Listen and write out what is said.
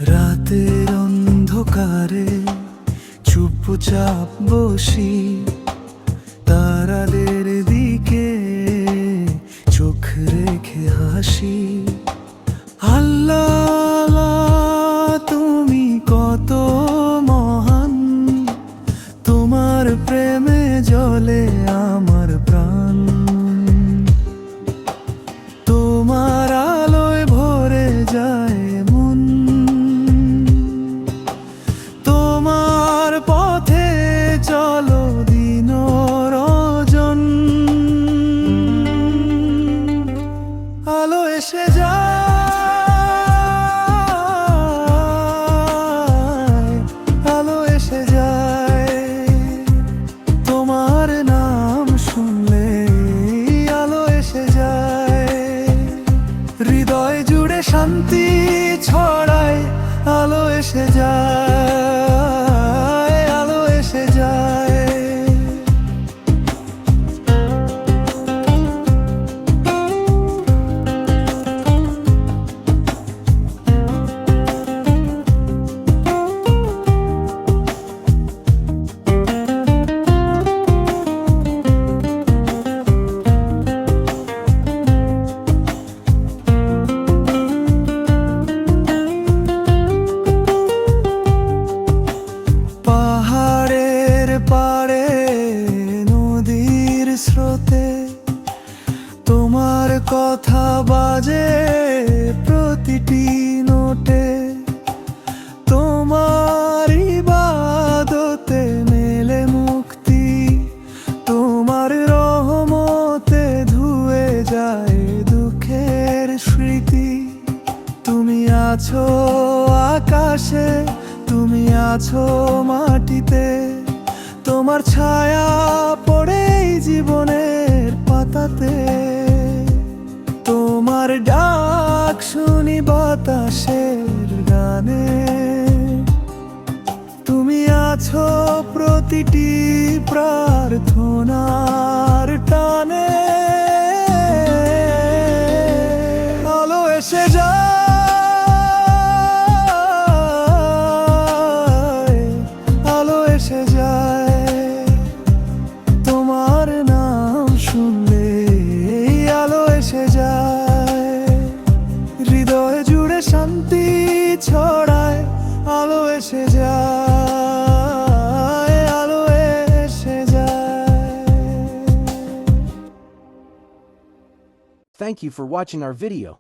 রাতের অন্ধকারে চুপচাপ বসি, তারাদের দিকে চোখ রেখে হাসি। আল্লাহ আল্লাহ, তুমি কত মহান, তোমার প্রেমে জ্বলে আমার প্রাণ। তোমার আলোয় ভরে যায় মন, তোমার পথে চলো দিন রজন। আলো এসে যায়, আলো এসে যায়, তোমার নাম শুনলে আলো এসে যায়। হৃদয় জুড়ে শান্তি ছড়ায়, আলো এসে যায়, আলো এসে যায়। পাহাড়ের পাড়ে নদীর স্রোতে তোমার কথা বাজে প্রতিটি নোটে। তোমার ইবাদতে মেলে মুক্তি, তোমার রহমতে ধুয়ে যায় দুঃখের স্মৃতি। তুমি আছো আকাশে, তুমি আছো মাটিতে, তোমার ছায়া পড়ে জীবনের পাতাতে। তোমার ডাক শুনি বাতাসের গানে, তুমি আছো প্রতিটি প্রার্থনার টানে। আলো এসে যায়, আলো এসে যায়, তোমার নাম শুনলে আলো এসে যায়। হৃদয় জুড়ে শান্তি ছড়ায়, আলো এসে যায়, আলো এসে যায়। Thank you for watching our video.